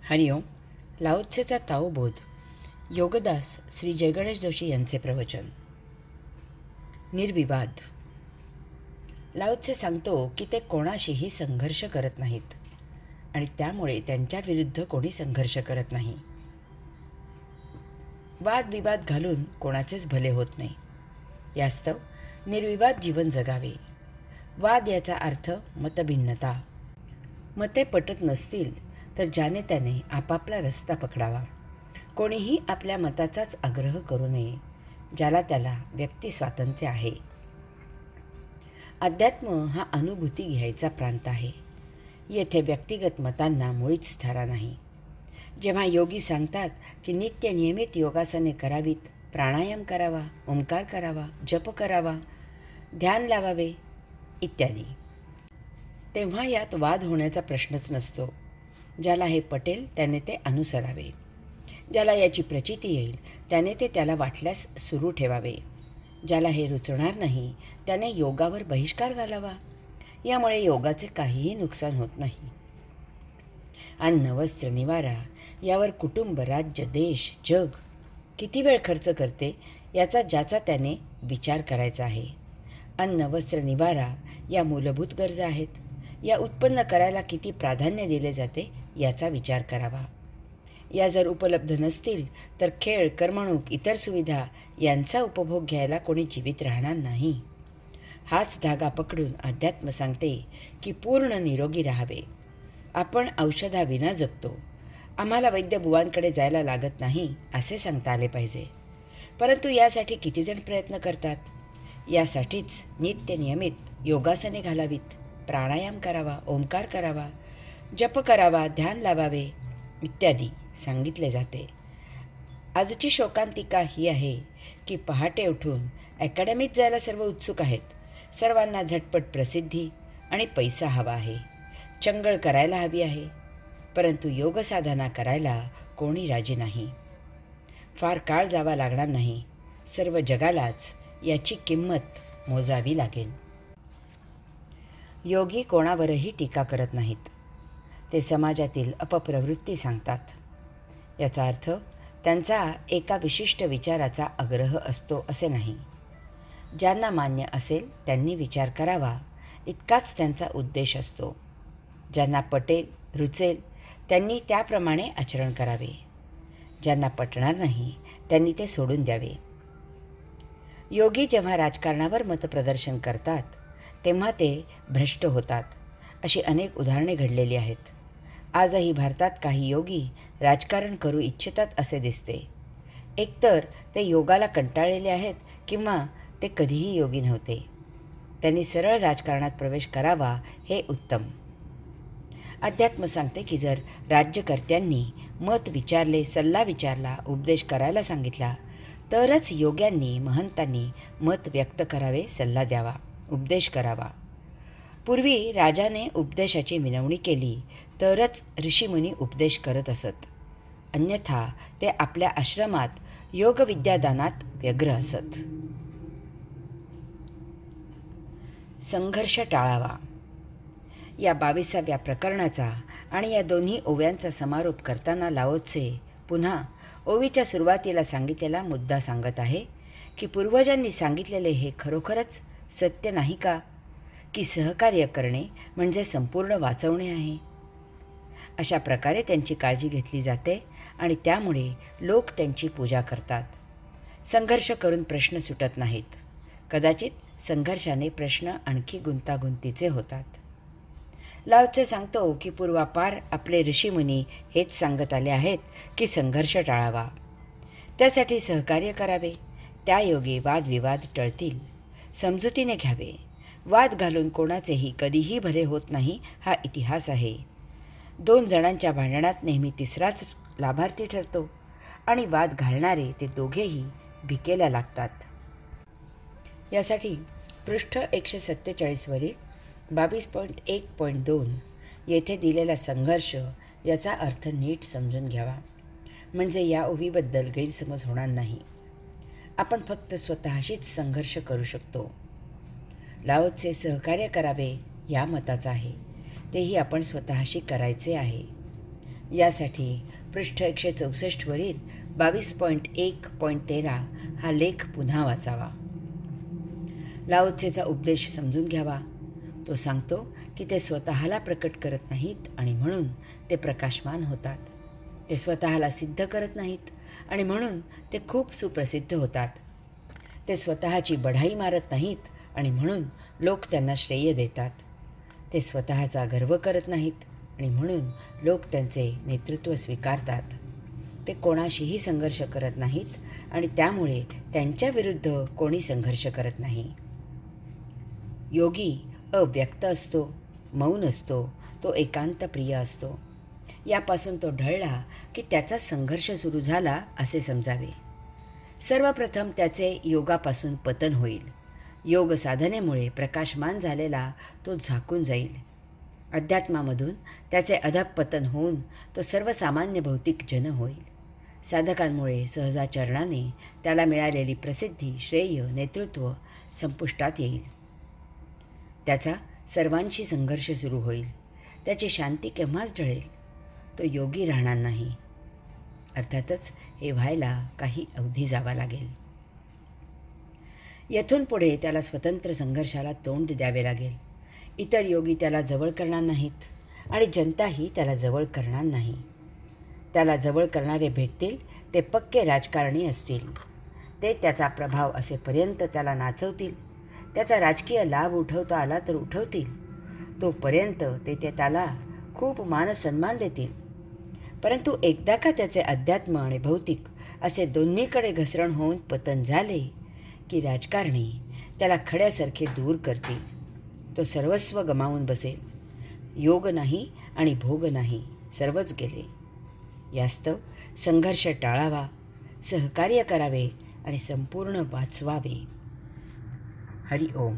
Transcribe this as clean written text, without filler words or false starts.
हरिओम. लाओत्सेचा ताओबोध. योगदास श्री जयगणेश जोशी यांचे प्रवचन. निर्विवाद. लाओत्से सांगतो की ते कोणाशीही संघर्ष करत नाहीत आणि त्यामुळे त्यांच्या विरुद्ध कोणी संघर्ष करत नाही. वादविवाद घालून कोणाचेच भले होत नाही. यास्तव निर्विवाद जीवन जगावे. वाद याचा अर्थ मतभिन्नता. मते पटत नसतील तर ज्याने त्याने आपापला रस्ता पकडावा. कोणीही आपल्या मताचाच आग्रह करू नये. ज्याला त्याला व्यक्ती स्वातंत्र्य आहे. अध्यात्म हा अनुभूती घ्यायचा प्रांत आहे. येथे व्यक्तिगत मतांना मुळीच थारा नाही. जेव्हा योगी सांगतात की नित्य नियमित योगासने करावीत, प्राणायाम करावा, ओंकार करावा, जप करावा, ध्यान लावावे इत्यादी, तेव्हा यात वाद होण्याचा प्रश्नच नसतो. ज्याला हे पटेल त्याने ते अनुसरावे. ज्याला याची प्रचिती येईल त्याने ते त्याला वाटल्यास सुरू ठेवावे. ज्याला हे रुचणार नाही त्याने योगावर बहिष्कार घालावा. यामुळे योगाचे काहीही नुकसान होत नाही. अन्न, वस्त्र, निवारा यावर कुटुंब, राज्य, देश, जग किती वेळ खर्च करते याचा ज्याचा त्याने विचार करायचा आहे. अन्न, वस्त्र, निवारा या मूलभूत गरजा आहेत. या उत्पन्न करायला किती प्राधान्य दिले जाते याचा विचार करावा. या जर उपलब्ध नसतील तर खेळ, करमणूक, इतर सुविधा यांचा उपभोग घ्यायला कोणी जीवित राहणार नाही. हाच धागा पकडून अध्यात्म सांगते की पूर्ण निरोगी राहावे. आपण औषधाविना जगतो. आम्हाला वैद्यबुवांकडे जायला लागत नाही असे सांगता आले पाहिजे. परंतु यासाठी कितीजण प्रयत्न करतात. यासाठीच नित्य नियमित योगासने घालावीत, प्राणायाम करावा, ओंकार करावा, जप करावा, ध्यान लावावे इत्यादी सांगितले जाते. आजची शोकांतिका ही आहे की पहाटे उठून अकॅडमीत जायला सर्व उत्सुक आहेत. सर्वांना झटपट प्रसिद्धी आणि पैसा हवा आहे. चंगळ करायला हवी आहे. परंतु योगसाधना करायला कोणी राजी नाही. फार काळ जावा लागणार नाही. सर्व जगालाच याची किंमत मोजावी लागेल. योगी कोणावरही टीका करत नाहीत. ते समाजातील अपप्रवृत्ती सांगतात. याचा अर्थ त्यांचा एका विशिष्ट विचाराचा आग्रह असतो असे नाही. ज्यांना मान्य असेल त्यांनी विचार करावा इतकाच त्यांचा उद्देश असतो. ज्यांना पटेल, रुचेल त्यांनी त्याप्रमाणे आचरण करावे. ज्यांना पटणार नाही त्यांनी ते सोडून द्यावे. योगी जेव्हा राजकारणावर मतप्रदर्शन करतात तेव्हा ते भ्रष्ट होतात. अशी अनेक उदाहरणे घडलेली आहेत. आजही भारतात काही योगी राजकारण करू इच्छितात असे दिसते. एकतर ते योगाला कंटाळलेले आहेत किंवा ते कधीही योगी नव्हते. त्यांनी सरळ राजकारणात प्रवेश करावा हे उत्तम. अध्यात्म सांगते की जर राज्यकर्त्यांनी मत विचारले, सल्ला विचारला, उपदेश करायला सांगितला तरच योग्यांनी, महंतांनी मत व्यक्त करावे, सल्ला द्यावा, उपदेश करावा. पूर्वी राजाने उपदेशाची विनवणी केली तरच ऋषीमुनी उपदेश करत असत. अन्यथा ते आपल्या आश्रमात योगविद्यादानात व्यग्र असत. संघर्ष टाळावा. या 22व्या प्रकरणाचा आणि या दोन्ही ओव्यांचा समारोप करताना लाओत्से पुन्हा ओवीच्या सुरुवातीला सांगितलेला मुद्दा सांगत आहे की पूर्वजांनी सांगितलेले हे खरोखरच सत्य नाही का, की सहकार्य करणे म्हणजे संपूर्ण वाचवणे आहे. अशा प्रकारे त्यांची काळजी घेतली जाते आणि त्यामुळे लोक त्यांची पूजा करतात. संघर्ष करून प्रश्न सुटत नाहीत. कदाचित संघर्षाने प्रश्न आणखी गुंतागुंतीचे होतात. लाओत्से सांगतो की पूर्वापार आपले ऋषीमुनी हेच सांगत आले आहेत की संघर्ष टाळावा. त्यासाठी सहकार्य करावे. त्यायोगे वादविवाद टळतील. समजुतीने घ्यावे. वाद घालून कोणाचेही कधीही भले होत नाही हा इतिहास आहे. 2 जणांच्या भांडणात नेहमी तिसराच लाभार्थी ठरतो आणि वाद घालणारे ते दोघेही भिकेला लागतात. यासाठी पृष्ठ 147 वरील 22.1.2 येथे दिलेला संघर्ष याचा अर्थ नीट समजून घ्यावा. म्हणजे या ओवीबद्दल गैरसमज होणार नाही. आपण फक्त स्वतःशीच संघर्ष करू शकतो. लाओत्से सहकार्य करावे या मताचा आहे. तेही आपण स्वतःशी करायचे आहे. यासाठी पृष्ठ 164वरील 22.1.13 हा लेख पुन्हा वाचावा. लाओत्सेचा उपदेश समजून घ्यावा. तो सांगतो की ते स्वतःला प्रकट करत नाहीत आणि म्हणून ते प्रकाशमान होतात. ते स्वतःला सिद्ध करत नाहीत आणि म्हणून ते खूप सुप्रसिद्ध होतात. ते स्वतःची बढाई मारत नाहीत आणि म्हणून लोक त्यांना श्रेय देतात. ते स्वतःचा गर्व करत नाहीत आणि म्हणून लोक त्यांचे नेतृत्व स्वीकारतात. ते कोणाशीही संघर्ष करत नाहीत आणि त्यामुळे त्यांच्या विरुद्ध कोणी संघर्ष करत नाही. योगी अव्यक्त असतो, मौन असतो, तो एकांत प्रिय असतो. यापासून तो ढळला की त्याचा संघर्ष सुरू झाला असे समजावे. सर्वप्रथम त्याचे योगापासून पतन होईल. योग साधनेमुळे प्रकाशमान झालेला तो झाकून जाईल. अध्यात्मामधून त्याचे अधःपतन होऊन तो सर्वसामान्य भौतिक जन होईल. साधकांमुळे सहजाचरणाने त्याला मिळालेली प्रसिद्धी, श्रेय, नेतृत्व संपुष्टात येईल. त्याचा सर्वांशी संघर्ष सुरू होईल. त्याची शांती केव्हाच ढळेल. तो योगी राहणार नाही. अर्थातच हे व्हायला काही अवधी जावा लागेल. येथून पुढे त्याला स्वतंत्र संघर्षाला तोंड द्यावे लागेल. इतर योगी त्याला जवळ करणार नाहीत आणि जनताही त्याला जवळ करणार नाही. त्याला जवळ करणारे भेटतील ते पक्के राजकारणी असतील. ते त्याचा प्रभाव असेपर्यंत त्याला नाचवतील. त्याचा राजकीय लाभ उठवता आला तर उठवतील. तोपर्यंत ते त्याला खूप मानसन्मान देतील. परंतु एकदा का त्याचे अध्यात्म आणि भौतिक असे दोन्हीकडे घसरण होऊन पतन झाले की राजकारणी त्याला खड्यासारखे दूर करतील. तो सर्वस्व गमावून बसेल. योग नाही आणि भोग नाही, सर्वच गेले. यास्तव संघर्ष टाळावा, सहकार्य करावे आणि संपूर्ण वाचवावे. हरि ओम.